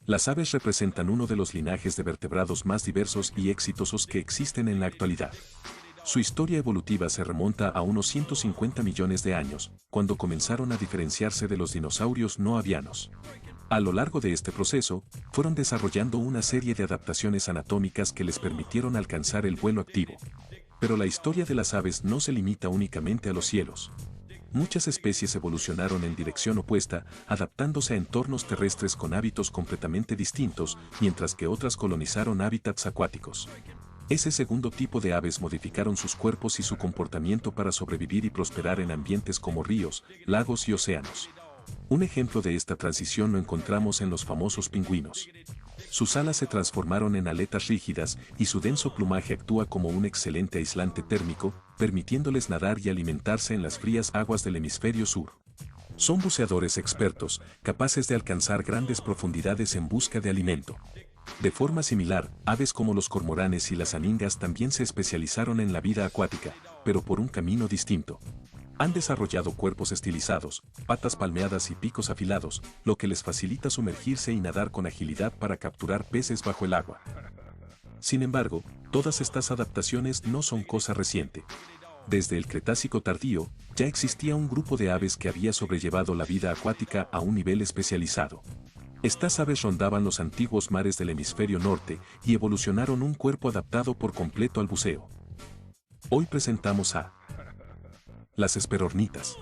Las aves representan uno de los linajes de vertebrados más diversos y exitosos que existen en la actualidad. Su historia evolutiva se remonta a unos 150 millones de años, cuando comenzaron a diferenciarse de los dinosaurios no avianos. A lo largo de este proceso, fueron desarrollando una serie de adaptaciones anatómicas que les permitieron alcanzar el vuelo activo. Pero la historia de las aves no se limita únicamente a los cielos. Muchas especies evolucionaron en dirección opuesta, adaptándose a entornos terrestres con hábitos completamente distintos, mientras que otras colonizaron hábitats acuáticos. Ese segundo tipo de aves modificaron sus cuerpos y su comportamiento para sobrevivir y prosperar en ambientes como ríos, lagos y océanos. Un ejemplo de esta transición lo encontramos en los famosos pingüinos. Sus alas se transformaron en aletas rígidas y su denso plumaje actúa como un excelente aislante térmico, permitiéndoles nadar y alimentarse en las frías aguas del hemisferio sur. Son buceadores expertos, capaces de alcanzar grandes profundidades en busca de alimento. De forma similar, aves como los cormoranes y las aningas también se especializaron en la vida acuática, pero por un camino distinto. Han desarrollado cuerpos estilizados, patas palmeadas y picos afilados, lo que les facilita sumergirse y nadar con agilidad para capturar peces bajo el agua. Sin embargo, todas estas adaptaciones no son cosa reciente. Desde el Cretácico tardío, ya existía un grupo de aves que había sobrellevado la vida acuática a un nivel especializado. Estas aves rondaban los antiguos mares del hemisferio norte y evolucionaron un cuerpo adaptado por completo al buceo. Hoy presentamos a las esperornitas.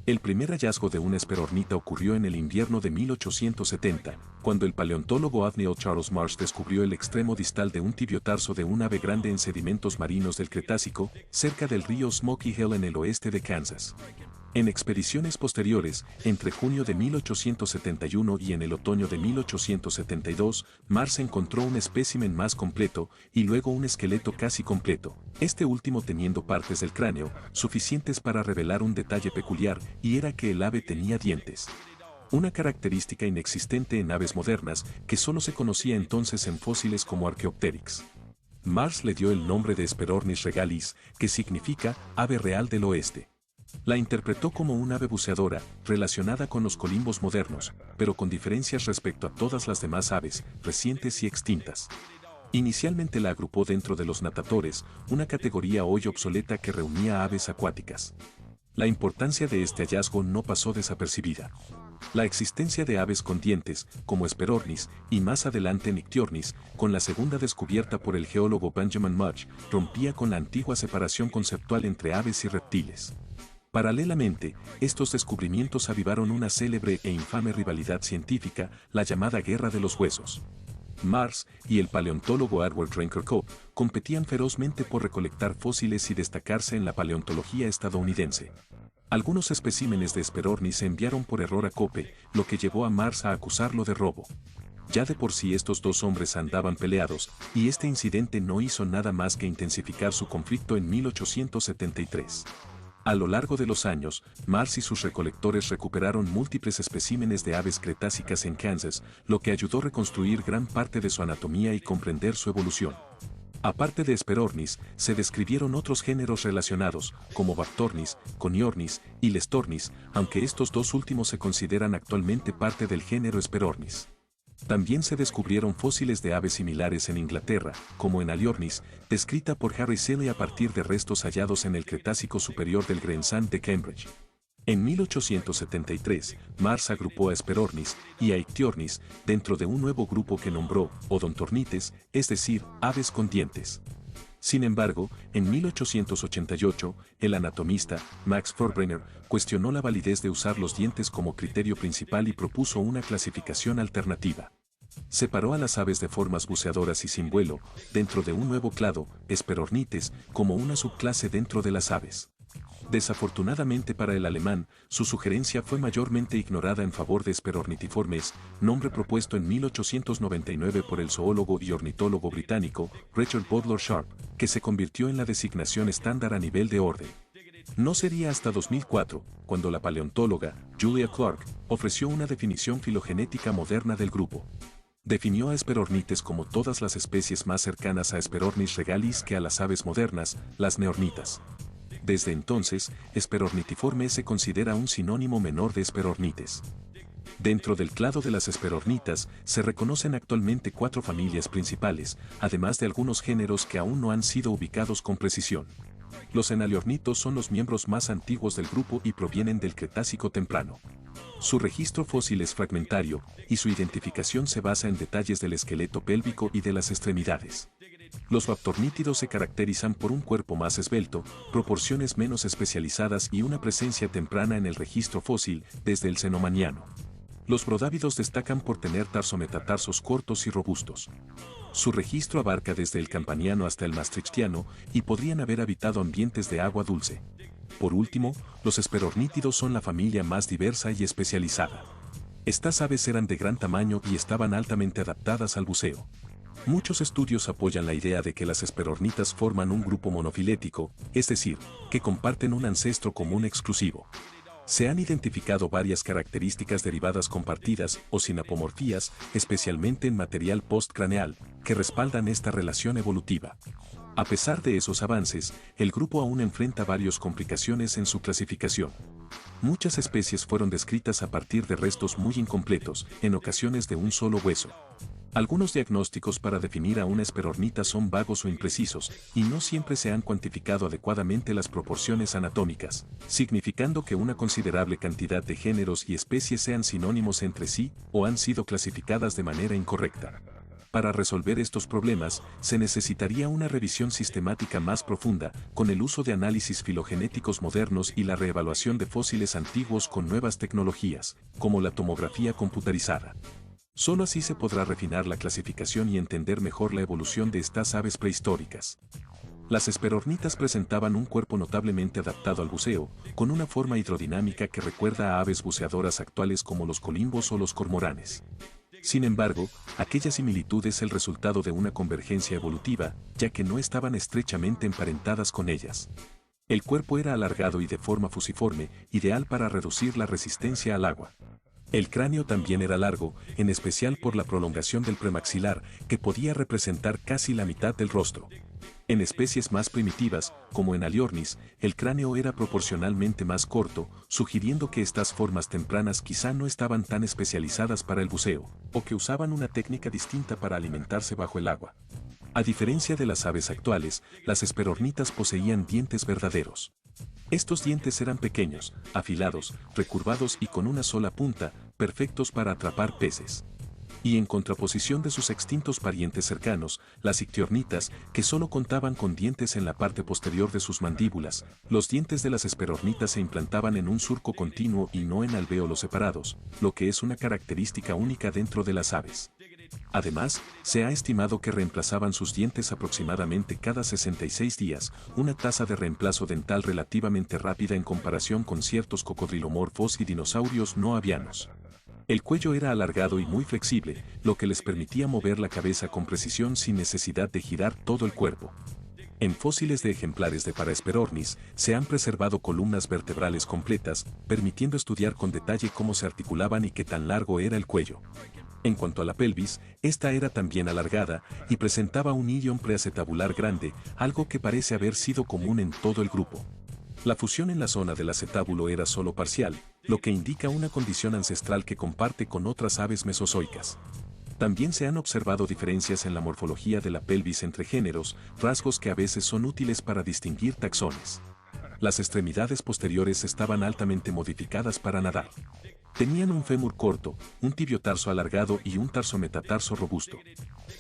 El primer hallazgo de una esperornita ocurrió en el invierno de 1870, cuando el paleontólogo Othniel Charles Marsh descubrió el extremo distal de un tibiotarso de un ave grande en sedimentos marinos del Cretácico, cerca del río Smoky Hill en el oeste de Kansas. En expediciones posteriores, entre junio de 1871 y en el otoño de 1872, Marsh encontró un espécimen más completo y luego un esqueleto casi completo, este último teniendo partes del cráneo, suficientes para revelar un detalle peculiar, y era que el ave tenía dientes. Una característica inexistente en aves modernas que solo se conocía entonces en fósiles como Archaeopteryx. Marsh le dio el nombre de Hesperornis regalis, que significa ave real del oeste. La interpretó como un ave buceadora, relacionada con los colimbos modernos, pero con diferencias respecto a todas las demás aves, recientes y extintas. Inicialmente la agrupó dentro de los natatores, una categoría hoy obsoleta que reunía aves acuáticas. La importancia de este hallazgo no pasó desapercibida. La existencia de aves con dientes, como Hesperornis, y más adelante Nyctiornis, con la segunda descubierta por el geólogo Benjamin Mudge, rompía con la antigua separación conceptual entre aves y reptiles. Paralelamente, estos descubrimientos avivaron una célebre e infame rivalidad científica, la llamada Guerra de los Huesos. Marsh y el paleontólogo Edward Ranker Cope competían ferozmente por recolectar fósiles y destacarse en la paleontología estadounidense. Algunos especímenes de Hesperornis se enviaron por error a Cope, lo que llevó a Marsh a acusarlo de robo. Ya de por sí estos dos hombres andaban peleados, y este incidente no hizo nada más que intensificar su conflicto en 1873. A lo largo de los años, Marsh y sus recolectores recuperaron múltiples especímenes de aves cretácicas en Kansas, lo que ayudó a reconstruir gran parte de su anatomía y comprender su evolución. Aparte de Hesperornis, se describieron otros géneros relacionados, como Bactornis, Coniornis y Lestornis, aunque estos dos últimos se consideran actualmente parte del género Hesperornis. También se descubrieron fósiles de aves similares en Inglaterra, como en Aliornis, descrita por Harry Seeley a partir de restos hallados en el Cretácico superior del Greensand de Cambridge. En 1873, Marsh agrupó a Hesperornis y a Ichthyornis dentro de un nuevo grupo que nombró Odontornites, es decir, aves con dientes. Sin embargo, en 1888, el anatomista, Max Furtbrenner, cuestionó la validez de usar los dientes como criterio principal y propuso una clasificación alternativa. Separó a las aves de formas buceadoras y sin vuelo, dentro de un nuevo clado, Hesperornites, como una subclase dentro de las aves. Desafortunadamente para el alemán, su sugerencia fue mayormente ignorada en favor de Hesperornitiformes, nombre propuesto en 1899 por el zoólogo y ornitólogo británico Richard Butler Sharp, que se convirtió en la designación estándar a nivel de orden. No sería hasta 2004, cuando la paleontóloga Julia Clark ofreció una definición filogenética moderna del grupo. Definió a Hesperornites como todas las especies más cercanas a Hesperornis regalis que a las aves modernas, las neornitas. Desde entonces, Hesperornitiforme se considera un sinónimo menor de Hesperornites. Dentro del clado de las hesperornitas se reconocen actualmente 4 familias principales, además de algunos géneros que aún no han sido ubicados con precisión. Los enaleornitos son los miembros más antiguos del grupo y provienen del Cretácico temprano. Su registro fósil es fragmentario, y su identificación se basa en detalles del esqueleto pélvico y de las extremidades. Los raptornítidos se caracterizan por un cuerpo más esbelto, proporciones menos especializadas y una presencia temprana en el registro fósil desde el Cenomaniano. Los brodávidos destacan por tener tarsometatarsos cortos y robustos. Su registro abarca desde el Campaniano hasta el Maastrichtiano y podrían haber habitado ambientes de agua dulce. Por último, los hesperornítidos son la familia más diversa y especializada. Estas aves eran de gran tamaño y estaban altamente adaptadas al buceo. Muchos estudios apoyan la idea de que las hesperornitas forman un grupo monofilético, es decir, que comparten un ancestro común exclusivo. Se han identificado varias características derivadas compartidas o sinapomorfías, especialmente en material postcraneal, que respaldan esta relación evolutiva. A pesar de esos avances, el grupo aún enfrenta varias complicaciones en su clasificación. Muchas especies fueron descritas a partir de restos muy incompletos, en ocasiones de un solo hueso. Algunos diagnósticos para definir a una hesperornita son vagos o imprecisos, y no siempre se han cuantificado adecuadamente las proporciones anatómicas, significando que una considerable cantidad de géneros y especies sean sinónimos entre sí o han sido clasificadas de manera incorrecta. Para resolver estos problemas, se necesitaría una revisión sistemática más profunda, con el uso de análisis filogenéticos modernos y la reevaluación de fósiles antiguos con nuevas tecnologías, como la tomografía computarizada. Solo así se podrá refinar la clasificación y entender mejor la evolución de estas aves prehistóricas. Las hesperornitas presentaban un cuerpo notablemente adaptado al buceo, con una forma hidrodinámica que recuerda a aves buceadoras actuales como los colimbos o los cormoranes. Sin embargo, aquella similitud es el resultado de una convergencia evolutiva, ya que no estaban estrechamente emparentadas con ellas. El cuerpo era alargado y de forma fusiforme, ideal para reducir la resistencia al agua. El cráneo también era largo, en especial por la prolongación del premaxilar, que podía representar casi la mitad del rostro. En especies más primitivas, como en Aliornis, el cráneo era proporcionalmente más corto, sugiriendo que estas formas tempranas quizá no estaban tan especializadas para el buceo, o que usaban una técnica distinta para alimentarse bajo el agua. A diferencia de las aves actuales, las hesperornitas poseían dientes verdaderos. Estos dientes eran pequeños, afilados, recurvados y con una sola punta, perfectos para atrapar peces. Y en contraposición de sus extintos parientes cercanos, las ictiornitas, que solo contaban con dientes en la parte posterior de sus mandíbulas, los dientes de las hesperornitas se implantaban en un surco continuo y no en alvéolos separados, lo que es una característica única dentro de las aves. Además, se ha estimado que reemplazaban sus dientes aproximadamente cada 66 días, una tasa de reemplazo dental relativamente rápida en comparación con ciertos cocodrilomorfos y dinosaurios no avianos. El cuello era alargado y muy flexible, lo que les permitía mover la cabeza con precisión sin necesidad de girar todo el cuerpo. En fósiles de ejemplares de Paraesperornis se han preservado columnas vertebrales completas, permitiendo estudiar con detalle cómo se articulaban y qué tan largo era el cuello. En cuanto a la pelvis, esta era también alargada y presentaba un ilion preacetabular grande, algo que parece haber sido común en todo el grupo. La fusión en la zona del acetábulo era solo parcial, lo que indica una condición ancestral que comparte con otras aves mesozoicas. También se han observado diferencias en la morfología de la pelvis entre géneros, rasgos que a veces son útiles para distinguir taxones. Las extremidades posteriores estaban altamente modificadas para nadar. Tenían un fémur corto, un tibiotarso alargado y un tarsometatarso robusto.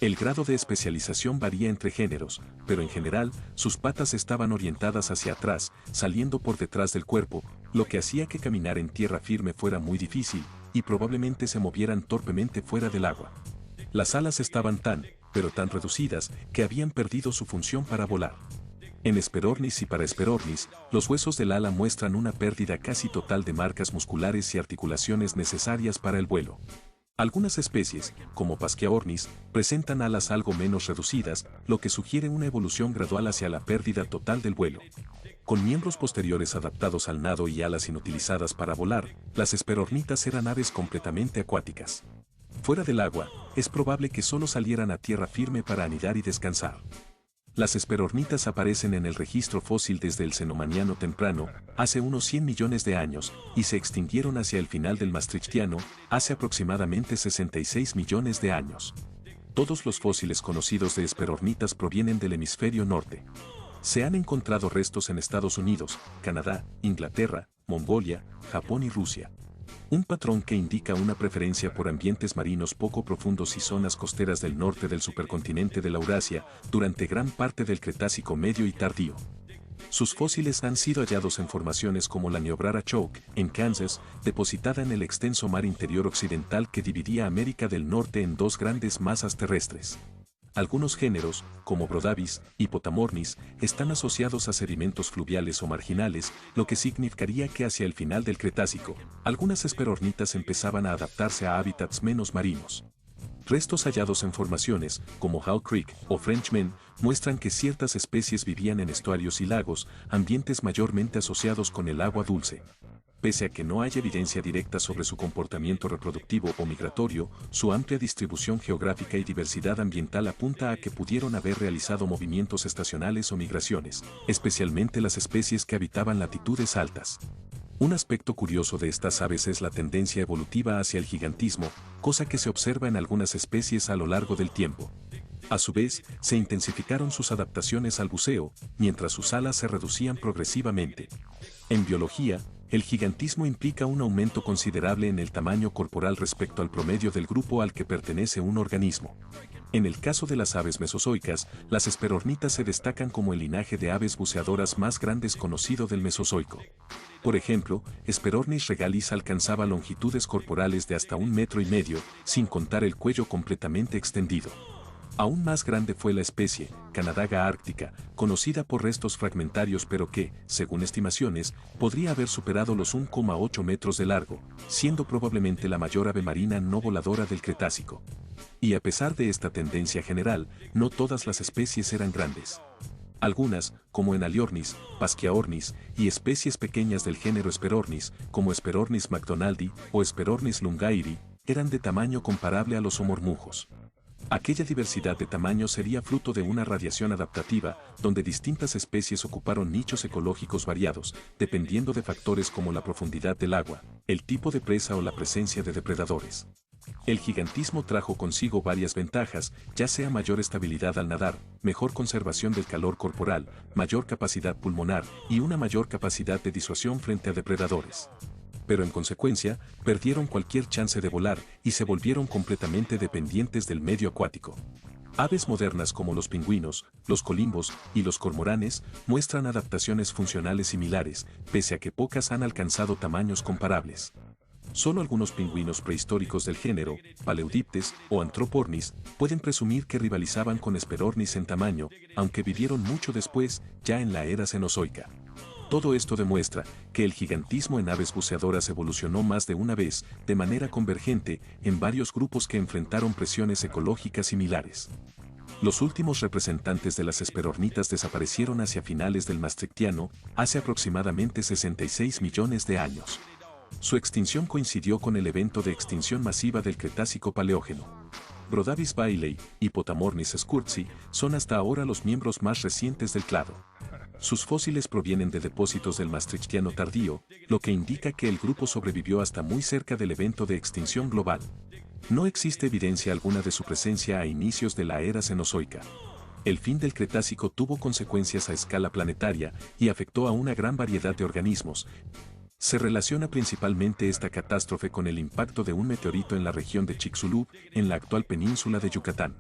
El grado de especialización varía entre géneros, pero en general, sus patas estaban orientadas hacia atrás, saliendo por detrás del cuerpo, lo que hacía que caminar en tierra firme fuera muy difícil, y probablemente se movieran torpemente fuera del agua. Las alas estaban pero tan reducidas, que habían perdido su función para volar. En Hesperornis y Paraesperornis, los huesos del ala muestran una pérdida casi total de marcas musculares y articulaciones necesarias para el vuelo. Algunas especies, como Paschiaornis, presentan alas algo menos reducidas, lo que sugiere una evolución gradual hacia la pérdida total del vuelo. Con miembros posteriores adaptados al nado y alas inutilizadas para volar, las hesperornitas eran aves completamente acuáticas. Fuera del agua, es probable que solo salieran a tierra firme para anidar y descansar. Las esperornitas aparecen en el registro fósil desde el Cenomaniano temprano, hace unos 100 millones de años, y se extinguieron hacia el final del Maastrichtiano, hace aproximadamente 66 millones de años. Todos los fósiles conocidos de esperornitas provienen del hemisferio norte. Se han encontrado restos en Estados Unidos, Canadá, Inglaterra, Mongolia, Japón y Rusia. Un patrón que indica una preferencia por ambientes marinos poco profundos y zonas costeras del norte del supercontinente de la Eurasia durante gran parte del Cretácico medio y tardío. Sus fósiles han sido hallados en formaciones como la Niobrara Choke, en Kansas, depositada en el extenso mar interior occidental que dividía América del Norte en dos grandes masas terrestres. Algunos géneros, como Brodavus y Potamornis, están asociados a sedimentos fluviales o marginales, lo que significaría que hacia el final del Cretácico, algunas esperornitas empezaban a adaptarse a hábitats menos marinos. Restos hallados en formaciones, como Hall Creek o Frenchman, muestran que ciertas especies vivían en estuarios y lagos, ambientes mayormente asociados con el agua dulce. Pese a que no hay evidencia directa sobre su comportamiento reproductivo o migratorio, su amplia distribución geográfica y diversidad ambiental apunta a que pudieron haber realizado movimientos estacionales o migraciones, especialmente las especies que habitaban latitudes altas. Un aspecto curioso de estas aves es la tendencia evolutiva hacia el gigantismo, cosa que se observa en algunas especies a lo largo del tiempo. A su vez, se intensificaron sus adaptaciones al buceo, mientras sus alas se reducían progresivamente. En biología, el gigantismo implica un aumento considerable en el tamaño corporal respecto al promedio del grupo al que pertenece un organismo. En el caso de las aves mesozoicas, las esperornitas se destacan como el linaje de aves buceadoras más grandes conocido del Mesozoico. Por ejemplo, Esperornis regalis alcanzaba longitudes corporales de hasta 1,5 metros, sin contar el cuello completamente extendido. Aún más grande fue la especie, Canadaga árctica, conocida por restos fragmentarios pero que, según estimaciones, podría haber superado los 1,8 metros de largo, siendo probablemente la mayor ave marina no voladora del Cretácico. Y a pesar de esta tendencia general, no todas las especies eran grandes. Algunas, como Enaliornis, Paschiaornis, y especies pequeñas del género Esperornis, como Esperornis macdonaldi o Esperornis lungairi, eran de tamaño comparable a los homormujos. Aquella diversidad de tamaño sería fruto de una radiación adaptativa, donde distintas especies ocuparon nichos ecológicos variados, dependiendo de factores como la profundidad del agua, el tipo de presa o la presencia de depredadores. El gigantismo trajo consigo varias ventajas, ya sea mayor estabilidad al nadar, mejor conservación del calor corporal, mayor capacidad pulmonar y una mayor capacidad de disuasión frente a depredadores. Pero en consecuencia, perdieron cualquier chance de volar y se volvieron completamente dependientes del medio acuático. Aves modernas como los pingüinos, los colimbos y los cormoranes muestran adaptaciones funcionales similares, pese a que pocas han alcanzado tamaños comparables. Solo algunos pingüinos prehistóricos del género, Paleodiptes o Anthropornis, pueden presumir que rivalizaban con Esperornis en tamaño, aunque vivieron mucho después, ya en la era Cenozoica. Todo esto demuestra que el gigantismo en aves buceadoras evolucionó más de una vez, de manera convergente, en varios grupos que enfrentaron presiones ecológicas similares. Los últimos representantes de las esperornitas desaparecieron hacia finales del Maastrichtiano, hace aproximadamente 66 millones de años. Su extinción coincidió con el evento de extinción masiva del Cretácico-Paleógeno. Brodavus bailey y Potamornis scourgesi son hasta ahora los miembros más recientes del clado. Sus fósiles provienen de depósitos del Maastrichtiano tardío, lo que indica que el grupo sobrevivió hasta muy cerca del evento de extinción global. No existe evidencia alguna de su presencia a inicios de la era Cenozoica. El fin del Cretácico tuvo consecuencias a escala planetaria y afectó a una gran variedad de organismos. Se relaciona principalmente esta catástrofe con el impacto de un meteorito en la región de Chicxulub, en la actual península de Yucatán.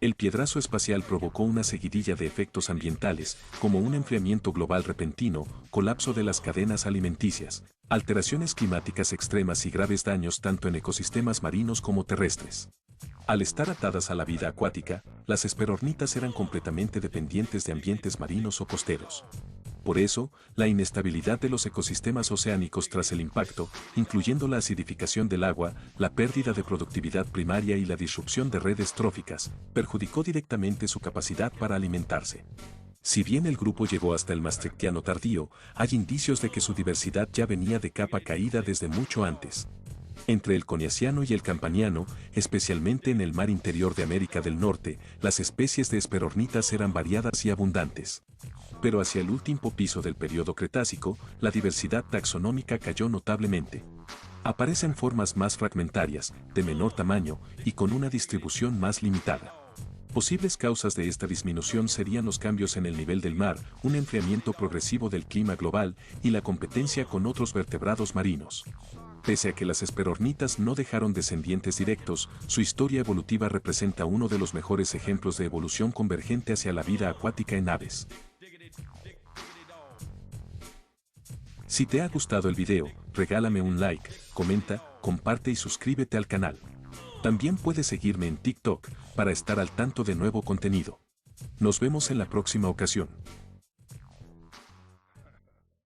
El piedrazo espacial provocó una seguidilla de efectos ambientales, como un enfriamiento global repentino, colapso de las cadenas alimenticias, alteraciones climáticas extremas y graves daños tanto en ecosistemas marinos como terrestres. Al estar atadas a la vida acuática, las esperornitas eran completamente dependientes de ambientes marinos o costeros. Por eso, la inestabilidad de los ecosistemas oceánicos tras el impacto, incluyendo la acidificación del agua, la pérdida de productividad primaria y la disrupción de redes tróficas, perjudicó directamente su capacidad para alimentarse. Si bien el grupo llegó hasta el Maastrichtiano tardío, hay indicios de que su diversidad ya venía de capa caída desde mucho antes. Entre el Coniaciano y el Campaniano, especialmente en el mar interior de América del Norte, las especies de esperornitas eran variadas y abundantes. Pero hacia el último piso del período Cretácico, la diversidad taxonómica cayó notablemente. Aparecen formas más fragmentarias, de menor tamaño y con una distribución más limitada. Posibles causas de esta disminución serían los cambios en el nivel del mar, un enfriamiento progresivo del clima global y la competencia con otros vertebrados marinos. Pese a que las esperornitas no dejaron descendientes directos, su historia evolutiva representa uno de los mejores ejemplos de evolución convergente hacia la vida acuática en aves. Si te ha gustado el video, regálame un like, comenta, comparte y suscríbete al canal. También puedes seguirme en TikTok para estar al tanto de nuevo contenido. Nos vemos en la próxima ocasión.